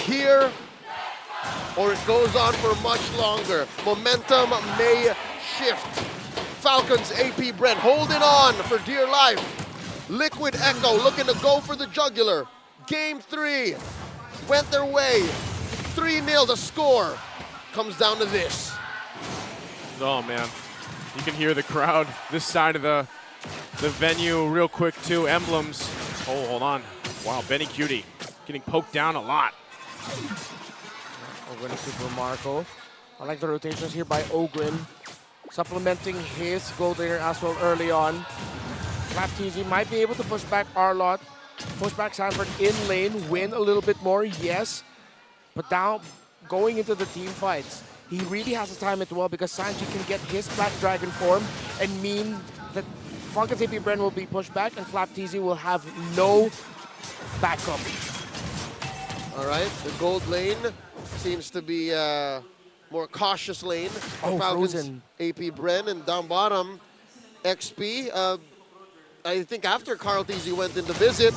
here or it goes on for much longer. Momentum may shift. Falcons, AP BREN holding on for dear life. Liquid Echo looking to go for the jugular. Game 3 went their way. 3-0 the score. Comes down to this. Oh man, you can hear the crowd this side of the venue real quick too. Emblems. Oh, hold on. Wow, Benny Cutie getting poked down a lot. Ogwin and Super Marco. I like the rotations here by Ogwin, supplementing his gold laner as well early on. FlapTZ might be able to push back Arlott, push back Sanford in lane, win a little bit more, yes. But now, going into the team fights, he really has to time it well because Sanji can get his Black Dragon form and mean that Falcons AP BREN will be pushed back and FlapTZ will have no backup. All right, the gold lane seems to be a more cautious lane for Falcons Frozen. AP BREN, and down bottom, XP. I think after CarlTZ went in to visit,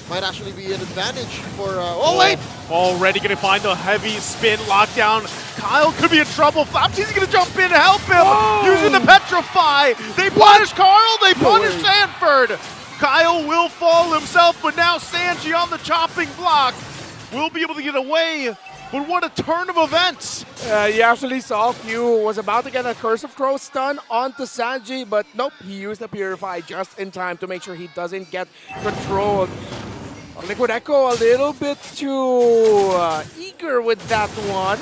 might actually be an advantage for, oh wait! Already gonna find the heavy spin lockdown. Kyle could be in trouble. FlapTZ gonna jump in and help him using the Petrify. They punish Carl, they punish Sanford. Kyle will fall himself, but now Sanji on the chopping block will be able to get away. But what a turn of events! You actually saw Q was about to get a Curse of Crow stun onto Sanji, but nope, he used the Purify just in time to make sure he doesn't get controlled. Liquid Echo a little bit too eager with that one.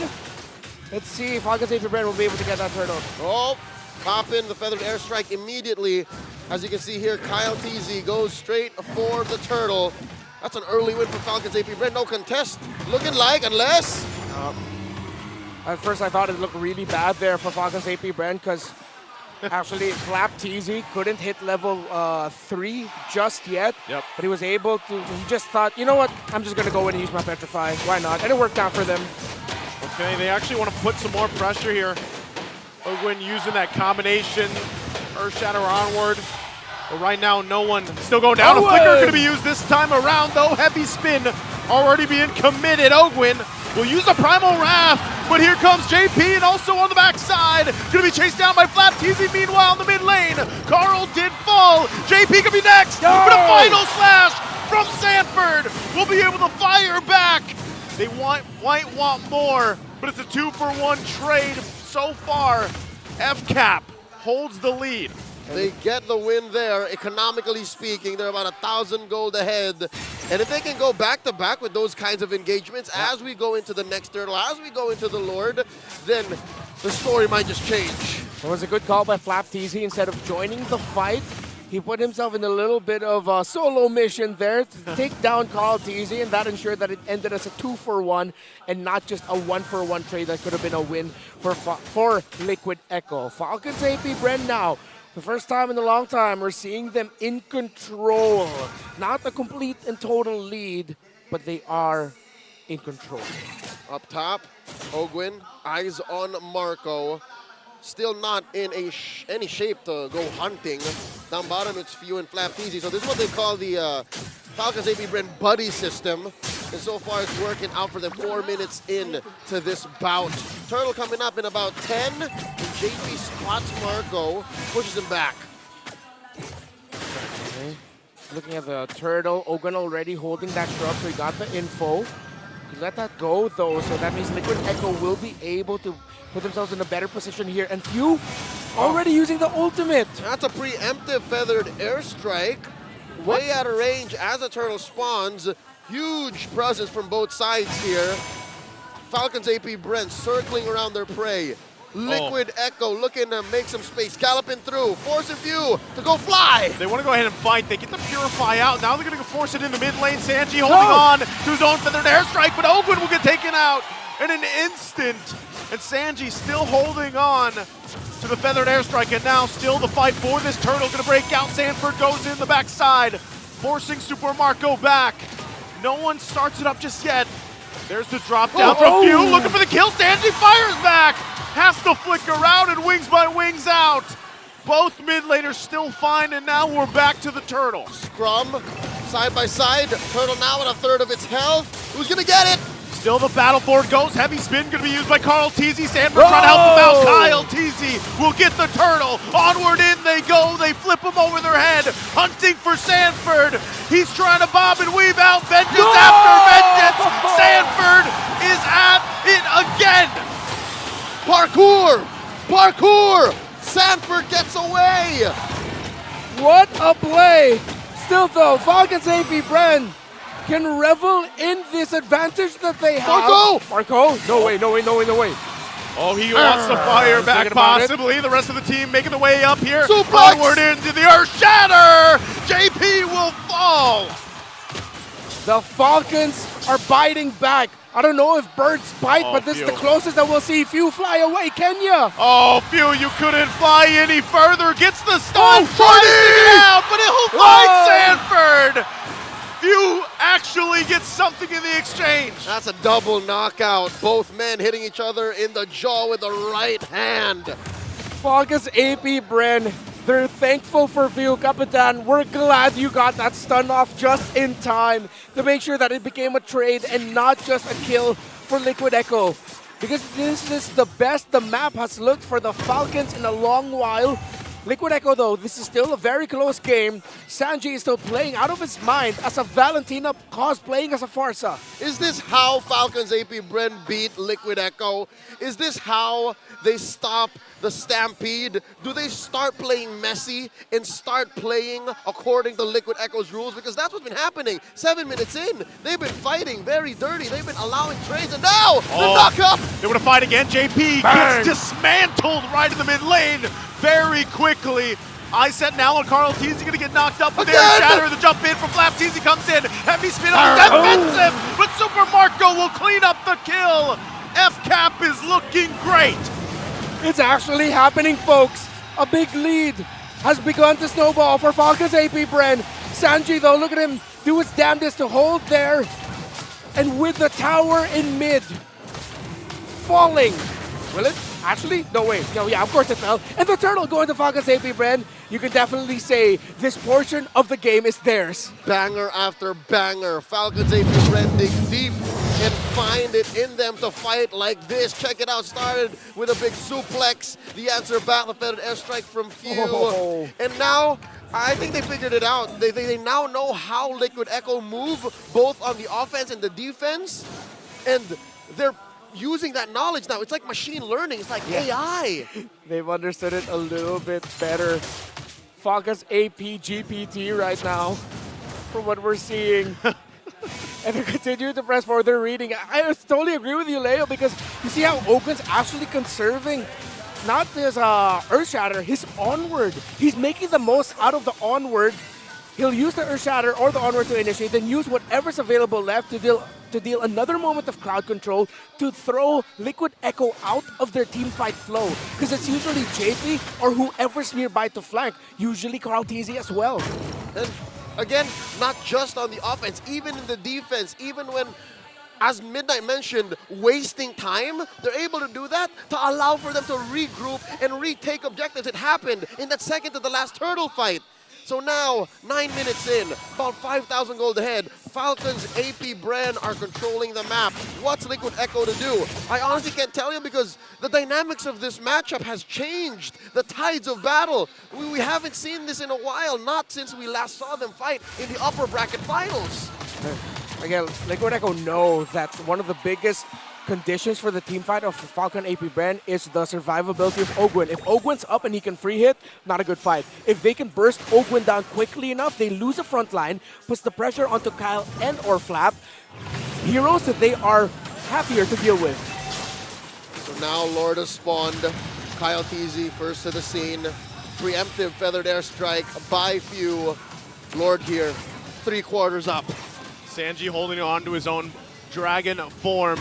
Let's see if Falcons AP BREN will be able to get that turtle. Oh, pop in the Feathered Airstrike immediately. As you can see here, CarlTZ goes straight for the turtle. That's an early win for Falcons AP BREN. No contest, looking like, unless... At first I thought it looked really bad there for Falcons AP BREN because actually FlapTZ couldn't hit level 3 just yet. Yep. But he was able to, he just thought, you know what, I'm just going to go in and use my Petrify. Why not? And it worked out for them. Okay, they actually want to put some more pressure here. Ogwin using that combination, Earth Shatter onward. But right now, no one still going down. A flicker going to be used this time around, though. Heavy spin already being committed. Ogwin will use the Primal Wrath, but here comes JP, and also on the backside, going to be chased down by FlapTZ. Meanwhile, in the mid lane, Carl did fall. JP could be next, but a final slash from Sanford will be able to fire back. They might want more, but it's a 2-for-1 trade so far. FCAP holds the lead. They get the win there, economically speaking. They're about 1,000 gold ahead. And if they can go back-to-back with those kinds of engagements as we go into the next turtle, as we go into the Lord, then the story might just change. It was a good call by FlapTZ. Instead of joining the fight, he put himself in a little bit of a solo mission there to take down CarlTZ, and that ensured that it ended as a 2-for-1 and not just a 1-for-1 trade that could have been a win for Liquid Echo. Falcons AP BREN now. The first time in a long time, we're seeing them in control. Not a complete and total lead, but they are in control. Up top, Ogwin, eyes on Marco. Still not in any shape to go hunting. Down bottom, it's Few and FlapTZ. So this is what they call the Falcons AP BREN buddy system. And so far, it's working out for them 4 minutes into this bout. Turtle coming up in about 10. And JP spots Marco, pushes him back. Okay. Looking at the turtle, Ogwin already holding that shrub, so he got the info. He let that go, though, so that means Liquid Echo will be able to put themselves in a better position here. And Few already using the ultimate. That's a preemptive Feathered Airstrike. Way out of range as the turtle spawns. Huge presence from both sides here. Falcons AP BREN circling around their prey. Liquid Echo looking to make some space, galloping through, forcing Few to go fly. They want to go ahead and fight. They get the Purify out. Now they're going to force it in the mid lane. Sanji holding on to his own Feathered Airstrike, but Ogwin will get taken out in an instant. And Sanji still holding on to the Feathered Airstrike, and now still the fight for this turtle going to break out. Sanford goes in the backside, forcing Super Marco back. No one starts it up just yet. There's the drop down from Few, looking for the kill. Sanji fires back, has to flicker out, and wings by wings out. Both mid laners still fine, and now we're back to the turtle. Scrum, side by side. Turtle now at 1/3 of its health. Who's gonna get it? Still the battle forward goes. Heavy spin going to be used by Carl Teasy. Sanford trying to help him out. Kyle Teasy will get the turtle. Onward in they go. They flip him over their head. Hunting for Sanford. He's trying to bob and weave out. Vengeance after vengeance. Sanford is at it again. Parkour! Parkour! Sanford gets away! What a play! Still though, Falcons AP BREN can revel in this advantage that they have. Marco! No way, no way, no way, no way. Oh, he wants to fire back possibly. The rest of the team making the way up here. Suplex! Onward into the earth. Shatter! JP will fall. The Falcons are biting back. I don't know if birds bite, but this is the closest that we'll see Few fly away. Kenya! Oh, Few, you couldn't fly any further. Gets the stun, tries to get out, but he'll find Sanford. Few actually gets something in the exchange. That's a double knockout. Both men hitting each other in the jaw with the right hand. Falcons AP BREN, they're thankful for Few. Kapitan, we're glad you got that stun off just in time to make sure that it became a trade and not just a kill for Liquid Echo. Because this is the best the map has looked for the Falcons in a long while. Liquid Echo though, this is still a very close game. Sanji is still playing out of his mind as a Valentina cosplaying as a Farsa. Is this how Falcons AP BREN beat Liquid Echo? Is this how they stop the Stampede? Do they start playing messy and start playing according to Liquid Echo's rules? Because that's what's been happening. 7 minutes in, they've been fighting very dirty. They've been allowing trades, and now the knock-up! They want to fight again. JP gets dismantled right in the mid lane very quickly. I set now on Carl Teasy going to get knocked up, but there's Shatter. The jump in from Flap. Teasy comes in. Heavy spin on defensive, but Super Marco will clean up the kill. F-Cap is looking great. It's actually happening, folks. A big lead has begun to snowball for Falcons AP BREN. Sanji, though, look at him do his damnedest to hold there. And with the tower in mid, falling. Will it? Actually? No way. No, yeah, of course it fell. And the turtle going to Falcons AP BREN. You can definitely say this portion of the game is theirs. Banger after banger. Falcons AP BREN dig deep and find it in them to fight like this. Check it out. Started with a big suplex. The answer, battle feathered airstrike from Few. And now, I think they figured it out. They now know how Liquid Echo move, both on the offense and the defense. And they're using that knowledge now. It's like machine learning. It's like AI. They've understood it a little bit better. Falcons AP GPT right now, from what we're seeing. And they continue to press forward. They're reading. I totally agree with you, Leo, because you see how Oakland's actually conserving not his Earth Shatter, his Onward. He's making the most out of the Onward. He'll use the Earth Shatter or the Onward to initiate, then use whatever's available left to deal another moment of crowd control to throw Liquid Echo out of their team fight flow. Because it's usually JP or whoever's nearby to flank, usually Carl Teasy as well. And again, not just on the offense, even in the defense, even when, as Midnight mentioned, wasting time, they're able to do that to allow for them to regroup and retake objectives. It happened in that second to the last turtle fight. So now, 9 minutes in, about 5,000 gold ahead, Falcons AP BREN are controlling the map. What's Liquid Echo to do? I honestly can't tell you because the dynamics of this matchup has changed. The tides of battle. We haven't seen this in a while, not since we last saw them fight in the upper bracket finals. Again, Liquid Echo know that one of the biggest conditions for the team fight of Falcon AP BREN is the survivability of Ogwin. If Ogwin's up and he can free hit, not a good fight. If they can burst Ogwin down quickly enough, they lose the front line, puts the pressure onto Kyle and or Flap. Heroes that they are happier to deal with. So now Lord has spawned. Kyle Teasy first to the scene. Preemptive feathered airstrike by Few. Lord here, 3/4 up. Sanji holding on to his own dragon form.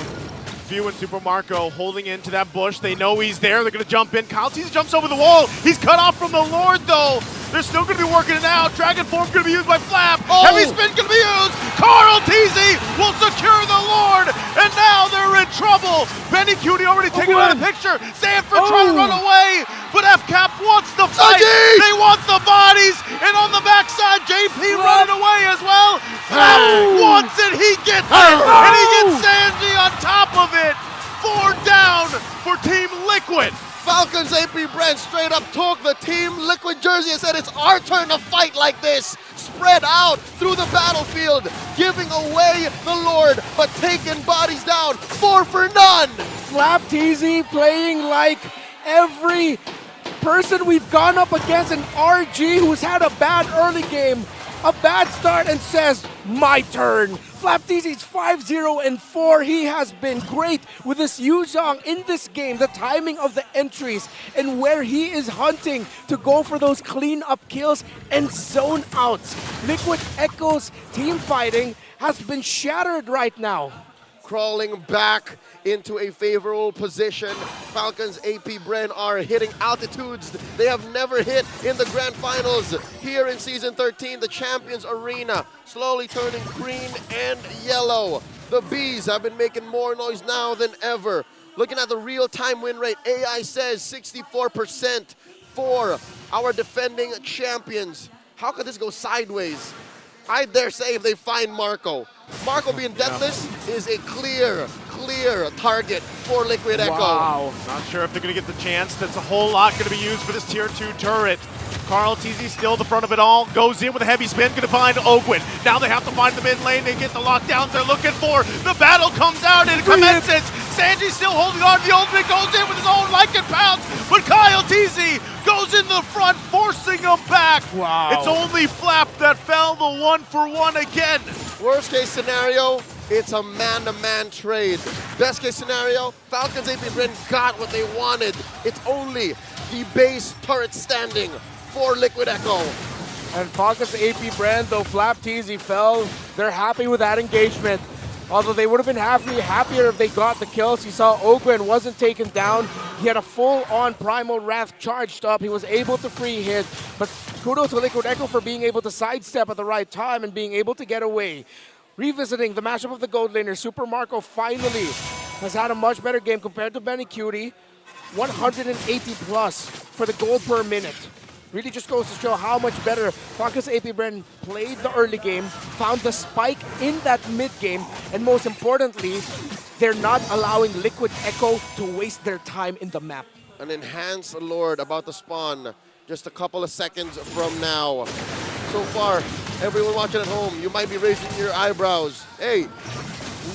Few and Super Marco holding into that bush. They know he's there. They're going to jump in. Kyle Teasy jumps over the wall. He's cut off from the Lord, though. They're still going to be working it out. Dragon form going to be used by Flap. Heavy spin going to be used. Carl Teasy will secure the Lord. And now they're in trouble. trouble. Benny Cutie already taken out of the picture. Sanford trying to run away, but FCAP wants the fight. They want the bodies, and on the backside, JP running away as well. Flap wants it, he gets it, and he gets Sanji on top of it. 4 down for Team Liquid. Falcons AP BREN straight up took the Team Liquid jersey and said it's our turn to fight like this. Spread out through the battlefield, giving away the Lord, but taking bodies down 4 for none. Flap TZ playing like every person we've gone up against, an RG who's had a bad early game, a bad start, and says, my turn. Flap TZ's 5-0-4. He has been great with this Yuzhong in this game, the timing of the entries, and where he is hunting to go for those clean-up kills and zone outs. Liquid Echo's team fighting has been shattered right now. Crawling back into a favorable position. Falcons AP BREN are hitting altitudes they have never hit in the grand finals. Here in season 13, the Champions Arena slowly turning green and yellow. The Bees have been making more noise now than ever. Looking at the real-time win rate, AI says 64% for our defending champions. How could this go sideways? I dare say if they find Marco. Marco being deathless is a clear target for Liquid Echo. Wow. Not sure if they're going to get the chance. That's a whole lot going to be used for this tier 2 turret. Carl TZ still the front of it all. Goes in with a heavy spin. Going to find Ogwin. Now they have to find the mid lane. They get the lockdowns they're looking for. The battle comes out and it commences. Sanji still holding on. The ultimate goes in with his own like and pounce. But Kyle TZ goes into the front, forcing him back. Wow. It's only Flap that fell the 1-for-1 again. Worst case scenario, it's a man-to-man trade. Best case scenario, Falcons AP BREN got what they wanted. It's only the base turret standing for Liquid Echo. And Falcons AP BREN, though Flap TZ fell, they're happy with that engagement. Although they would have been happier if they got the kills. You saw Ogwen wasn't taken down. He had a full-on Primal Wrath charged up. He was able to free hit. But kudos to Liquid Echo for being able to sidestep at the right time and being able to get away. Revisiting the matchup of the gold laner, Super Marco finally has had a much better game compared to Benny Cutie. 180 plus for the gold per minute. Really just goes to show how much better Falcons AP BREN played the early game, found the spike in that mid game, and most importantly, they're not allowing Liquid Echo to waste their time in the map. An enhanced Lord about to spawn just a couple of seconds from now. So far, everyone watching at home, you might be raising your eyebrows. Hey,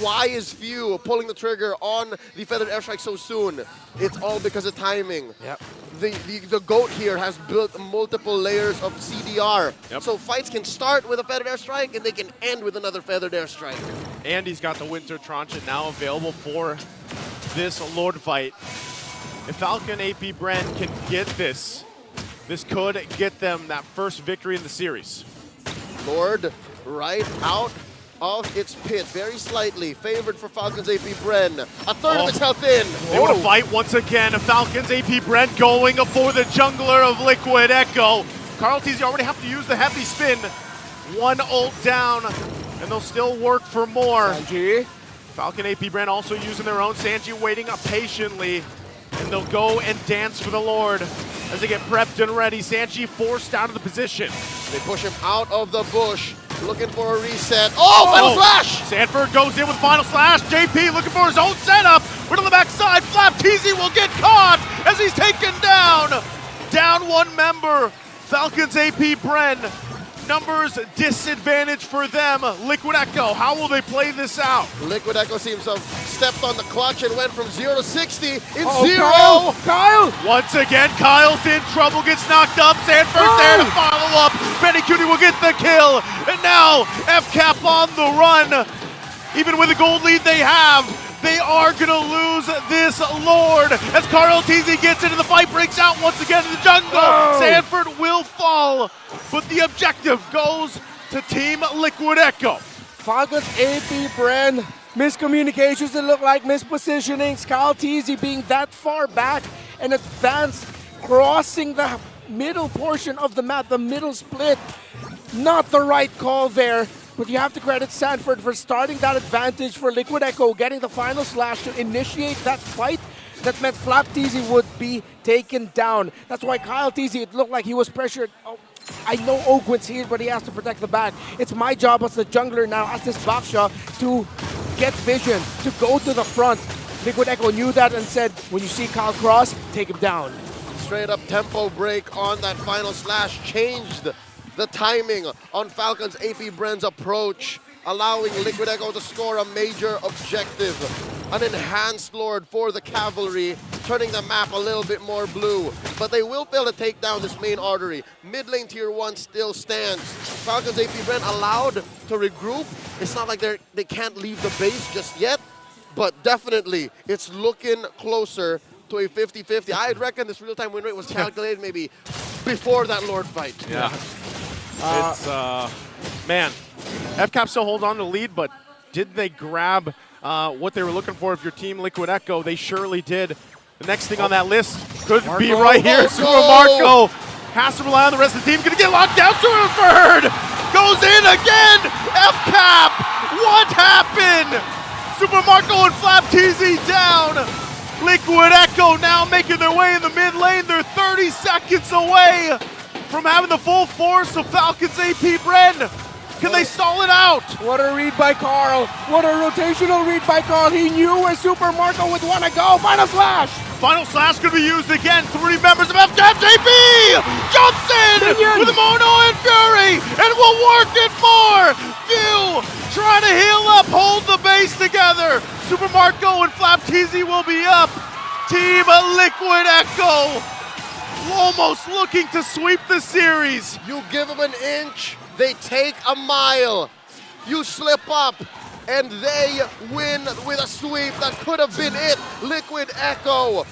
why is Few pulling the trigger on the Feathered Airstrike so soon? It's all because of timing. Yep. The GOAT here has built multiple layers of CDR. Yep. So fights can start with a Feathered Airstrike and they can end with another Feathered Airstrike. And he's got the Winter Transit now available for this Lord fight. If Falcon AP BREN can get this could get them that first victory in the series. Lord right out of its pit, very slightly favored for Falcons AP BREN. A third of its health in. They want to fight once again. Falcons AP BREN going for the jungler of Liquid Echo. Carl TZ already have to use the heavy spin. One ult down, and they'll still work for more. Sanji. Falcon AP BREN also using their own. Sanji waiting up patiently, and they'll go and dance for the Lord as they get prepped and ready. Sanji forced out of the position. They push him out of the bush, looking for a reset. Oh, Final Slash! Sanford goes in with Final Slash. JP looking for his own setup. Right on the backside, Flap TZ will get caught as he's taken down. Down one member. Falcons AP BREN. Numbers disadvantage for them. Liquid Echo, how will they play this out? Liquid Echo seems to have stepped on the clutch and went from 0 to 60 in 0. Kyle! Once again, Kyle's in trouble, gets knocked up. Sanford's there to follow up. Benny Cutie will get the kill. And now, FCAP on the run. Even with the gold lead they have, they are going to lose this Lord. As Carl TZ gets into the fight, breaks out once again in the jungle. Sanford will fall, but the objective goes to Team Liquid Echo. Falcons AP BREN, miscommunications that look like mispositionings. Carl TZ being that far back and advanced, crossing the middle portion of the map, the middle split. Not the right call there. but you have to credit Sanford for starting that advantage for Liquid Echo, getting the final slash to initiate that fight that meant Flap TZ would be taken down. That's why Kyle TZ, it looked like he was pressured. Oh, I know Ogwin's here, but he has to protect the back. It's my job as the jungler now, as this Baksha, to get vision, to go to the front. Liquid Echo knew that and said, when you see Kyle cross, take him down. Straight up tempo break on that final slash changed the timing on Falcons AP BREN's approach, allowing Liquid Echo to score a major objective. An enhanced Lord for the Cavalry, turning the map a little bit more blue. But they will fail to take down this main artery. Mid lane tier 1 still stands. Falcons AP BREN allowed to regroup. It's not like they can't leave the base just yet, but definitely it's looking closer to a 50-50. I'd reckon this real-time win rate was calculated maybe before that Lord fight. Yeah. It's, man, FCAP still holds on to the lead, but did they grab what they were looking for? If your team Liquid Echo, they surely did. The next thing on that list could be right here. Super Marco has to rely on the rest of the team. Gonna get locked down to a third. Goes in again. FCAP, what happened? Super Marco and Flap TZ down. Liquid Echo now making their way in the mid lane. They're 30 seconds away from having the full force of Falcons AP BREN. Can they stall it out? What a read by Carl. What a rotational read by Carl. He knew where Super Marco would want to go. Final slash. Final slash could be used again. 3 members of FCAP. JP jumps in with a Mono and Fury and will work it more. Few trying to heal up, hold the base together. Super Marco and Flap TZ will be up. Team Liquid Echo almost looking to sweep the series. You give them an inch, they take a mile. You slip up, and they win with a sweep that could have been it. Liquid Echo.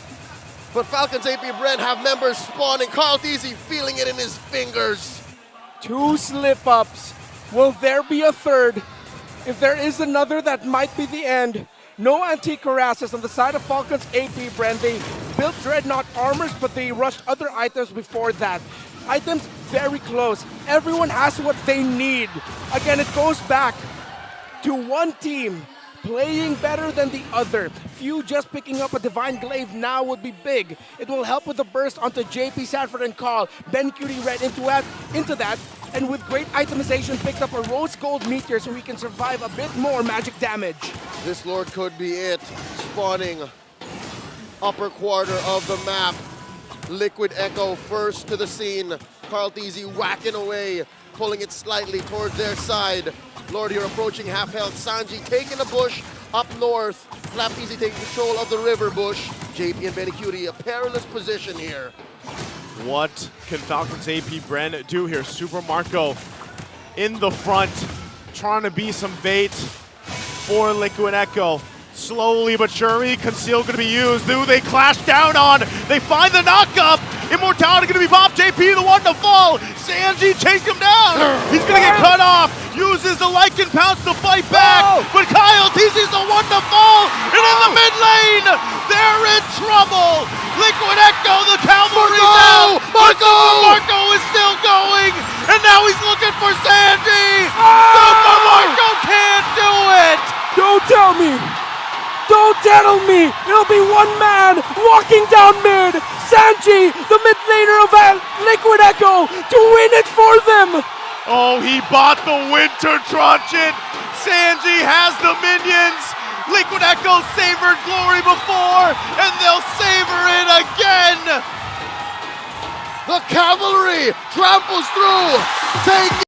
But Falcons AP BREN have members spawning. Carl TZ feeling it in his fingers. 2 slip-ups. Will there be a third? If there is another, that might be the end. No anti-cuirasses on the side of Falcons AP BREN. They built Dreadnought armors, but they rushed other items before that. Items very close. Everyone has what they need. Again, it goes back to one team playing better than the other. Few just picking up a Divine Glaive now would be big. It will help with the burst onto JP, Sanford, and Carl. Ben Cutie read into that, and with great itemization, picked up a Rose Gold Meteor so he can survive a bit more magic damage. This Lord could be it. Spawning upper quarter of the map. Liquid Echo first to the scene. Carl TZ whacking away, pulling it slightly towards their side. Lord here approaching half health. Sanji taking the bush up north. Flap TZ taking control of the river bush. JP and Benny Cutie, a perilous position here. What can Falcons AP BREN do here? Super Marco in the front, trying to be some bait for Liquid Echo. Slowly but surely, Conceal going to be used. Who they clash down on. They find the knock-up. Immortality going to be popped. JP the one to fall. Sanji chased him down. He's going to get cut off. Uses the Lycan Pounce to fight back. But Kyle TZ's the one to fall. And in the mid lane, they're in trouble. Liquid Echo, the cavalry now. Marco is still going. And now he's looking for Sanji. Super Marco can't do it. Don't tell me. Don't tell me! It'll be one man walking down mid! Sanji, the mid laner of Liquid Echo, to win it for them! Oh, he bought the Winter Truncheon! Sanji has the minions! Liquid Echo savored glory before, and they'll savor it again! The cavalry tramples through, take